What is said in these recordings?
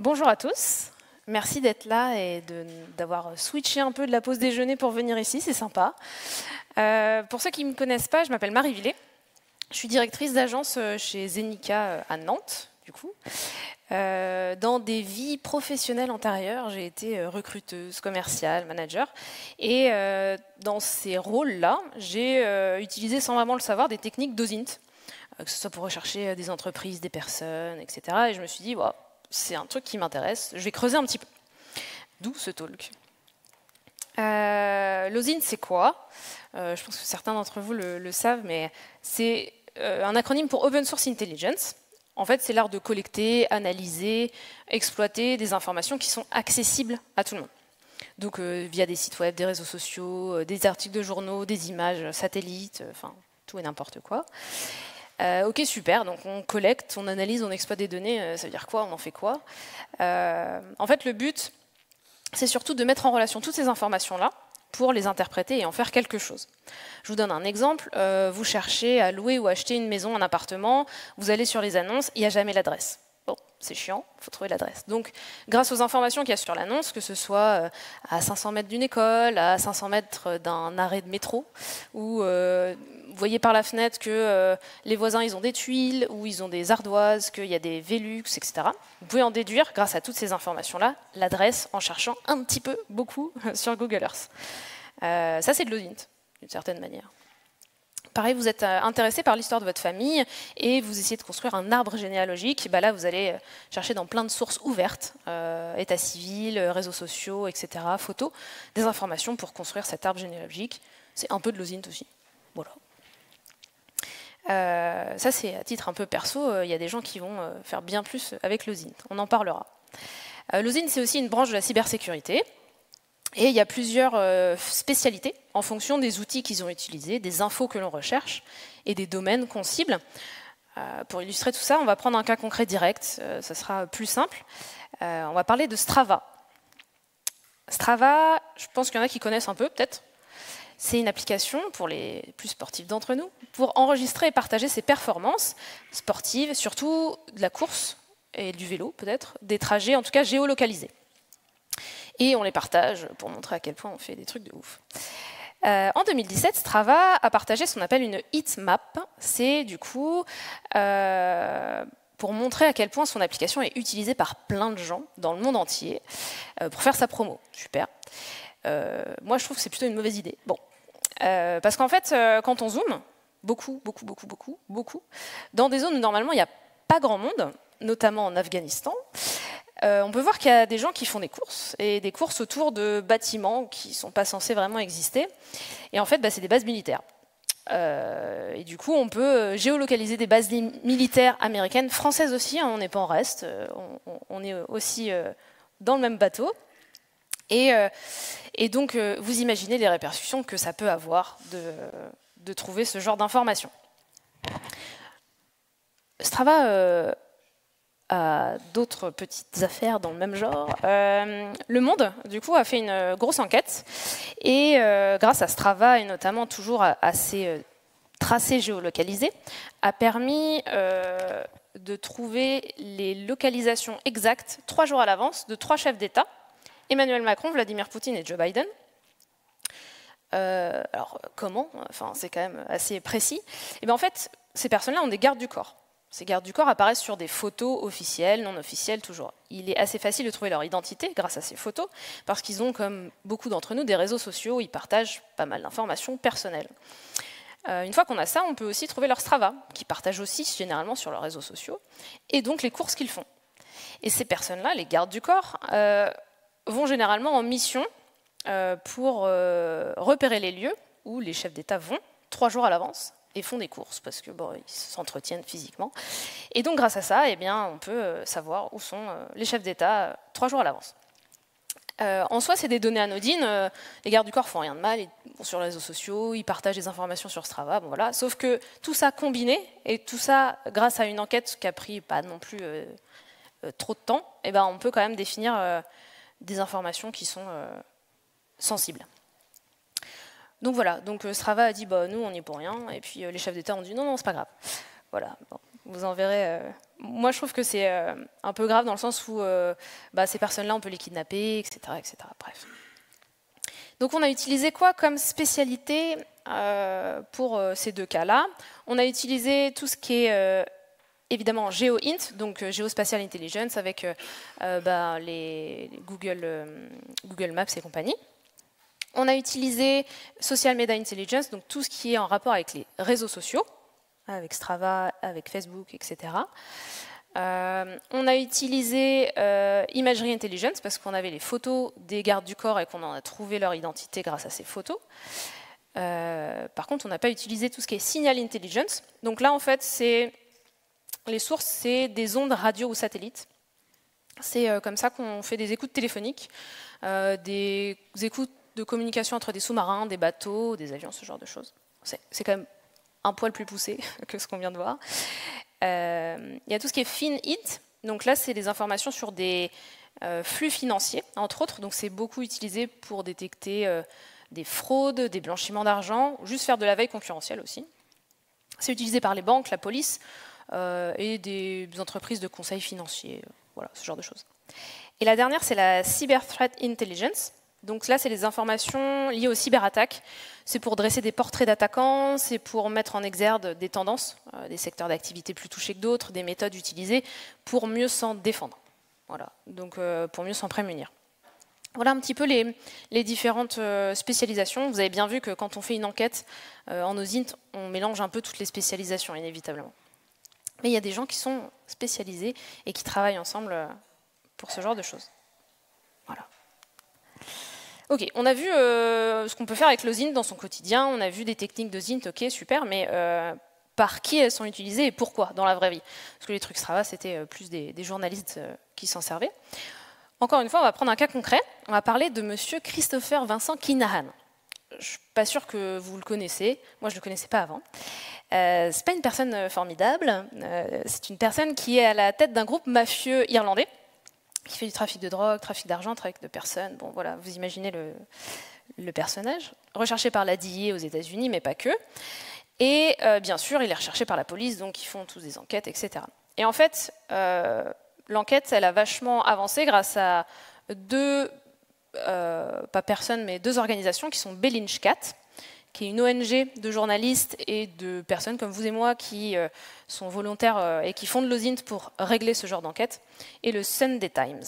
Bonjour à tous, merci d'être là et d'avoir switché un peu de la pause déjeuner pour venir ici, c'est sympa. Pour ceux qui ne me connaissent pas, je m'appelle Marie Villet, je suis directrice d'agence chez Zenica à Nantes, du coup. Dans des vies professionnelles antérieures, j'ai été recruteuse, commerciale, manager, et dans ces rôles-là, j'ai utilisé sans vraiment le savoir des techniques d'OSINT, que ce soit pour rechercher des entreprises, des personnes, etc. Et je me suis dit, wow, c'est un truc qui m'intéresse, je vais creuser un petit peu. D'où ce talk. L'OSINT, c'est quoi? Je pense que certains d'entre vous le savent, mais c'est un acronyme pour Open Source Intelligence. En fait, c'est l'art de collecter, analyser, exploiter des informations qui sont accessibles à tout le monde. Donc via des sites web, des réseaux sociaux, des articles de journaux, des images satellites, enfin tout et n'importe quoi. Ok, super, donc on collecte, on analyse, on exploite des données, ça veut dire quoi, on en fait quoi? En fait, le but, c'est surtout de mettre en relation toutes ces informations-là pour les interpréter et en faire quelque chose. Je vous donne un exemple, vous cherchez à louer ou acheter une maison, un appartement, vous allez sur les annonces, il n'y a jamais l'adresse. Bon, c'est chiant, il faut trouver l'adresse. Donc, grâce aux informations qu'il y a sur l'annonce, que ce soit à 500 mètres d'une école, à 500 mètres d'un arrêt de métro, ou vous voyez par la fenêtre que les voisins ils ont des tuiles, ou ils ont des ardoises, qu'il y a des Velux, etc. Vous pouvez en déduire, grâce à toutes ces informations-là, l'adresse en cherchant un petit peu, beaucoup, sur Google Earth. Ça, c'est de l'OSINT, d'une certaine manière. Pareil, vous êtes intéressé par l'histoire de votre famille et vous essayez de construire un arbre généalogique. Bah là, vous allez chercher dans plein de sources ouvertes, état civil, réseaux sociaux, etc., photos, des informations pour construire cet arbre généalogique. C'est un peu de l'OSINT aussi. Voilà. Ça, c'est à titre un peu perso. Il y a des gens qui vont faire bien plus avec l'OSINT. On en parlera. L'OSINT, c'est aussi une branche de la cybersécurité. Et il y a plusieurs spécialités en fonction des outils qu'ils ont utilisés, des infos que l'on recherche et des domaines qu'on cible. Pour illustrer tout ça, on va prendre un cas concret direct, ça sera plus simple. On va parler de Strava. Strava, je pense qu'il y en a qui connaissent un peu, peut-être. C'est une application, pour les plus sportifs d'entre nous, pour enregistrer et partager ses performances sportives, surtout de la course et du vélo, peut-être, des trajets, en tout cas géolocalisés. Et on les partage pour montrer à quel point on fait des trucs de ouf. En 2017, Strava a partagé ce qu'on appelle une heatmap. C'est du coup pour montrer à quel point son application est utilisée par plein de gens dans le monde entier pour faire sa promo. Super. Moi, je trouve que c'est plutôt une mauvaise idée. Bon. Parce qu'en fait, quand on zoome, beaucoup, dans des zones où normalement il n'y a pas grand monde, notamment en Afghanistan, on peut voir qu'il y a des gens qui font des courses, et des courses autour de bâtiments qui ne sont pas censés vraiment exister. Et en fait, bah, c'est des bases militaires. Et du coup, on peut géolocaliser des bases militaires américaines, françaises aussi, hein, on n'est pas en reste, on est aussi dans le même bateau. Et donc, vous imaginez les répercussions que ça peut avoir de trouver ce genre d'informations. Strava à d'autres petites affaires dans le même genre. Le Monde, du coup, a fait une grosse enquête et grâce à Strava et notamment toujours à ces tracés géolocalisés, a permis de trouver les localisations exactes 3 jours à l'avance de 3 chefs d'État, Emmanuel Macron, Vladimir Poutine et Joe Biden. Alors, comment? Enfin, c'est quand même assez précis. Et bien, en fait, ces personnes-là ont des gardes du corps. Ces gardes du corps apparaissent sur des photos officielles, non officielles, toujours. Il est assez facile de trouver leur identité grâce à ces photos, parce qu'ils ont, comme beaucoup d'entre nous, des réseaux sociaux où ils partagent pas mal d'informations personnelles. Une fois qu'on a ça, on peut aussi trouver leur Strava, qui partagent aussi généralement sur leurs réseaux sociaux, et donc les courses qu'ils font. Et ces personnes-là, les gardes du corps, vont généralement en mission pour repérer les lieux où les chefs d'État vont 3 jours à l'avance, et font des courses, parce que bon, ils s'entretiennent physiquement. Et donc, grâce à ça, eh bien, on peut savoir où sont les chefs d'État 3 jours à l'avance. En soi, c'est des données anodines. Les gardes du corps font rien de mal, ils vont sur les réseaux sociaux, ils partagent des informations sur Strava, bon, voilà. Sauf que tout ça combiné, et tout ça grâce à une enquête qui a pris pas non plus trop de temps, eh ben, on peut quand même définir des informations qui sont sensibles. Donc voilà, donc Strava a dit bah, nous on n'y est pour rien, et puis les chefs d'État ont dit non, c'est pas grave. Voilà, bon, vous en verrez moi, je trouve que c'est un peu grave dans le sens où ces personnes-là, on peut les kidnapper, etc., etc. Bref. Donc, on a utilisé quoi comme spécialité pour ces deux cas-là? On a utilisé tout ce qui est évidemment GeoInt, donc Geospatial Intelligence, avec les Google Maps et compagnie. On a utilisé Social Media Intelligence, donc tout ce qui est en rapport avec les réseaux sociaux, avec Strava, avec Facebook, etc. On a utilisé Imagery Intelligence, parce qu'on avait les photos des gardes du corps et qu'on en a trouvé leur identité grâce à ces photos. Par contre, on n'a pas utilisé tout ce qui est Signal Intelligence. Donc là, en fait, les sources, c'est des ondes radio ou satellites. C'est comme ça qu'on fait des écoutes téléphoniques, des écoutes de communication entre des sous-marins, des bateaux, des avions, ce genre de choses. C'est quand même un poil plus poussé que ce qu'on vient de voir. Il y a tout ce qui est FinHit. Donc là, c'est des informations sur des flux financiers, entre autres. Donc c'est beaucoup utilisé pour détecter des fraudes, des blanchiments d'argent, ou juste faire de la veille concurrentielle aussi. C'est utilisé par les banques, la police et des entreprises de conseil financier. Voilà, ce genre de choses. Et la dernière, c'est la Cyber Threat Intelligence. Donc là, c'est les informations liées aux cyberattaques. C'est pour dresser des portraits d'attaquants, c'est pour mettre en exergue des tendances, des secteurs d'activité plus touchés que d'autres, des méthodes utilisées pour mieux s'en défendre. Voilà, donc pour mieux s'en prémunir. Voilà un petit peu les différentes spécialisations. Vous avez bien vu que quand on fait une enquête en OSINT, on mélange un peu toutes les spécialisations, inévitablement. Mais il y a des gens qui sont spécialisés et qui travaillent ensemble pour ce genre de choses. Voilà. Ok, on a vu ce qu'on peut faire avec l'OSINT dans son quotidien, on a vu des techniques d'OSINT, ok, super, mais par qui elles sont utilisées et pourquoi dans la vraie vie? Parce que les trucs Strava, c'était plus des journalistes qui s'en servaient. Encore une fois, on va prendre un cas concret, on va parler de monsieur Christopher Vincent Kinahan. Je ne suis pas sûre que vous le connaissez, moi je ne le connaissais pas avant. C'est pas une personne formidable, c'est une personne qui est à la tête d'un groupe mafieux irlandais, qui fait du trafic de drogue, trafic d'argent, trafic de personnes. Bon, voilà, vous imaginez le personnage. Recherché par la DEA aux États-Unis, mais pas que. Et bien sûr, il est recherché par la police, donc ils font tous des enquêtes, etc. Et en fait, l'enquête, elle a vachement avancé grâce à deux organisations qui sont Bellingcat, qui est une ONG de journalistes et de personnes comme vous et moi qui sont volontaires et qui font de l'OSINT pour régler ce genre d'enquête, et le Sunday Times.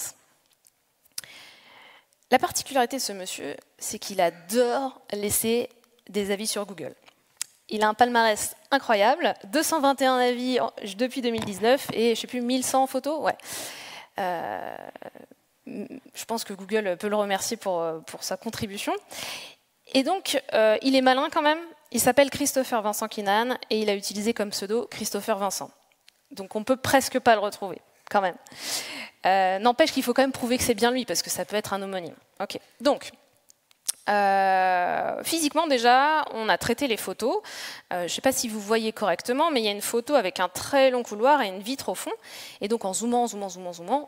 La particularité de ce monsieur, c'est qu'il adore laisser des avis sur Google. Il a un palmarès incroyable, 221 avis depuis 2019 et je ne sais plus 1100 photos. Ouais. Je pense que Google peut le remercier pour sa contribution. Et donc, il est malin quand même. Il s'appelle Christopher Vincent Kinahan et il a utilisé comme pseudo Christopher Vincent. Donc, on peut presque pas le retrouver, quand même. N'empêche qu'il faut quand même prouver que c'est bien lui, parce que ça peut être un homonyme. Okay. Donc, physiquement déjà, on a traité les photos. Je ne sais pas si vous voyez correctement, mais il y a une photo avec un très long couloir et une vitre au fond. Et donc en zoomant,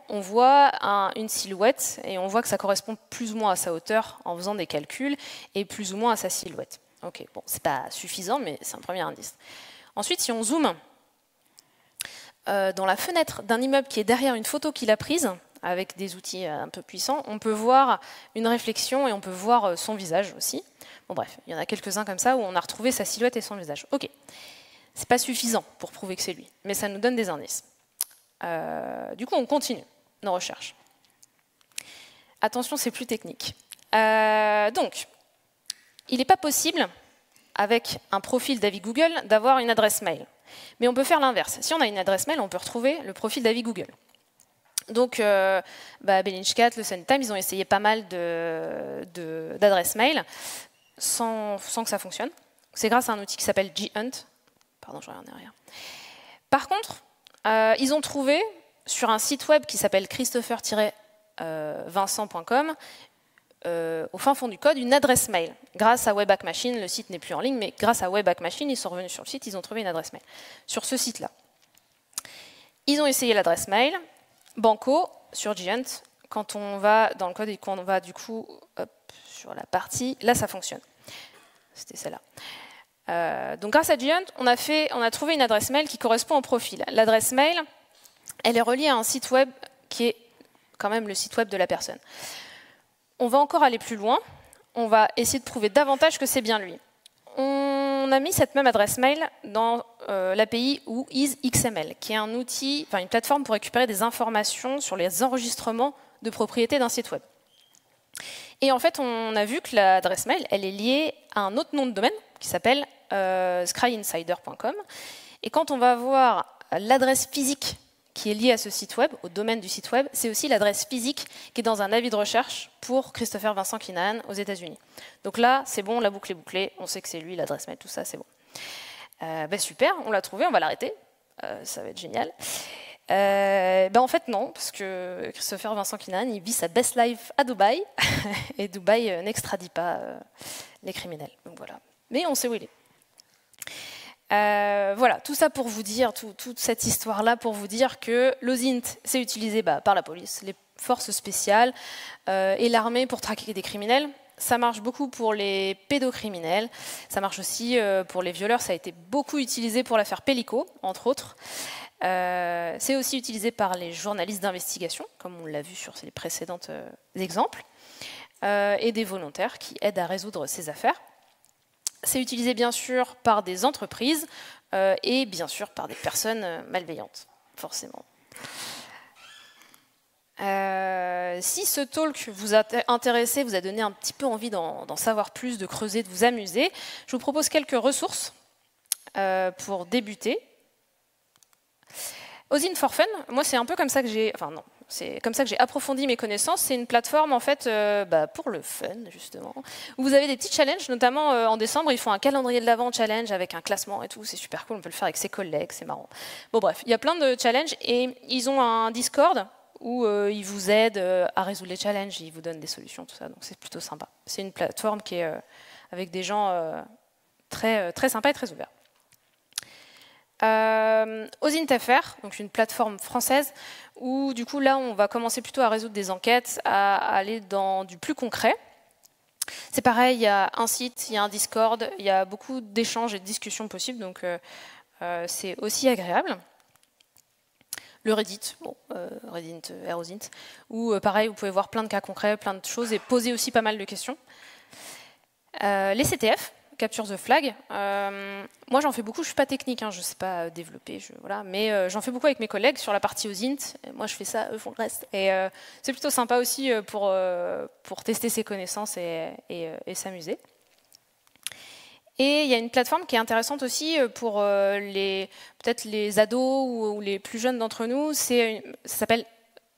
on voit une silhouette et on voit que ça correspond plus ou moins à sa hauteur en faisant des calculs et plus ou moins à sa silhouette. Ok, bon, c'est pas suffisant, mais c'est un premier indice. Ensuite, si on zoome dans la fenêtre d'un immeuble qui est derrière une photo qu'il a prise, avec des outils un peu puissants, on peut voir une réflexion et on peut voir son visage aussi. Bon bref, il y en a quelques-uns comme ça où on a retrouvé sa silhouette et son visage. Ok, c'est pas suffisant pour prouver que c'est lui, mais ça nous donne des indices. Du coup, on continue nos recherches. Attention, c'est plus technique. Donc, il n'est pas possible, avec un profil d'avis Google, d'avoir une adresse mail. Mais on peut faire l'inverse. Si on a une adresse mail, on peut retrouver le profil d'avis Google. Donc, Bellingcat, le Sunday Times, ils ont essayé pas mal d'adresses mail sans que ça fonctionne. C'est grâce à un outil qui s'appelle Ghunt. Pardon, je regarde derrière. Par contre, ils ont trouvé sur un site web qui s'appelle christopher-vincent.com, au fin fond du code, une adresse mail. Grâce à Wayback Machine, le site n'est plus en ligne, mais grâce à Wayback Machine, ils sont revenus sur le site, ils ont trouvé une adresse mail. Sur ce site-là. Ils ont essayé l'adresse mail. Banco, sur Ghunt, quand on va dans le code et qu'on va du coup sur la partie, là ça fonctionne. C'était celle-là. Donc grâce à Ghunt, on a trouvé une adresse mail qui correspond au profil. L'adresse mail, elle est reliée à un site web qui est quand même le site web de la personne. On va encore aller plus loin, on va essayer de prouver davantage que c'est bien lui. On a mis cette même adresse mail dans l'API WhoisXML, qui est un outil, enfin une plateforme pour récupérer des informations sur les enregistrements de propriété d'un site web. Et en fait, on a vu que l'adresse mail, elle est liée à un autre nom de domaine qui s'appelle scryinsider.com. Et quand on va voir l'adresse physique qui est liée à ce site web, au domaine du site web, c'est aussi l'adresse physique qui est dans un avis de recherche pour Christopher Vincent Kinahan aux États-Unis. Donc là, c'est bon, la boucle est bouclée, on sait que c'est lui, l'adresse mail, tout ça, c'est bon. Super, on l'a trouvé, on va l'arrêter. Ça va être génial. En fait, non, parce que Christopher Vincent Kinahan, il vit sa best life à Dubaï, et Dubaï n'extradie pas les criminels. Donc voilà. Mais on sait où il est. Voilà, tout ça pour vous dire, toute cette histoire-là pour vous dire que l'OSINT, c'est utilisé par la police, les forces spéciales et l'armée pour traquer des criminels. Ça marche beaucoup pour les pédocriminels, ça marche aussi pour les violeurs, ça a été beaucoup utilisé pour l'affaire Pellico, entre autres. C'est aussi utilisé par les journalistes d'investigation, comme on l'a vu sur les précédents exemples, et des volontaires qui aident à résoudre ces affaires. C'est utilisé bien sûr par des entreprises et bien sûr par des personnes malveillantes, forcément. Si ce talk vous a intéressé, vous a donné un petit peu envie d'en savoir plus, de creuser, de vous amuser, je vous propose quelques ressources pour débuter. OSINT for Fun, moi c'est un peu comme ça que j'ai... Enfin non, c'est comme ça que j'ai approfondi mes connaissances. C'est une plateforme en fait pour le fun justement, où vous avez des petits challenges, notamment en décembre, ils font un calendrier de l'Avent challenge avec un classement et tout, c'est super cool, on peut le faire avec ses collègues, c'est marrant. Bon bref, il y a plein de challenges et ils ont un Discord où ils vous aident à résoudre les challenges, ils vous donnent des solutions, tout ça, donc c'est plutôt sympa. C'est une plateforme qui est avec des gens très sympas et très ouverts. OSINT.fr, donc une plateforme française où du coup là on va commencer plutôt à résoudre des enquêtes, à aller dans du plus concret. C'est pareil, il y a un site, il y a un Discord, il y a beaucoup d'échanges et de discussions possibles, donc c'est aussi agréable. Le Reddit, Reddit, ROSINT, où pareil vous pouvez voir plein de cas concrets, plein de choses et poser aussi pas mal de questions. Les CTF, Capture the Flag. Moi, j'en fais beaucoup. Je suis pas technique, je ne sais pas développer, voilà, mais j'en fais beaucoup avec mes collègues sur la partie OSINT. Moi, je fais ça, eux font le reste. Et c'est plutôt sympa aussi pour tester ses connaissances et s'amuser. Et il y a une plateforme qui est intéressante aussi pour peut-être les ados ou les plus jeunes d'entre nous. Ça s'appelle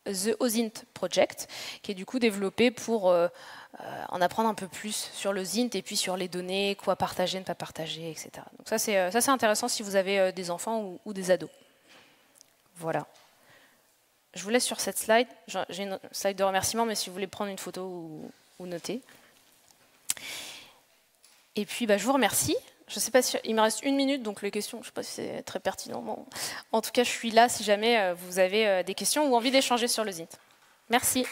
The OSINT Project, qui est du coup développé pour en apprendre un peu plus sur le OSINT et puis sur les données, quoi partager, ne pas partager, etc. Donc ça c'est intéressant si vous avez des enfants ou des ados. Voilà. Je vous laisse sur cette slide. J'ai une slide de remerciement, mais si vous voulez prendre une photo ou noter. Et puis je vous remercie. Je ne sais pas si il me reste 1 minute, donc les questions, je ne sais pas si c'est très pertinent. Bon. En tout cas, je suis là si jamais vous avez des questions ou envie d'échanger sur le OSINT. Merci.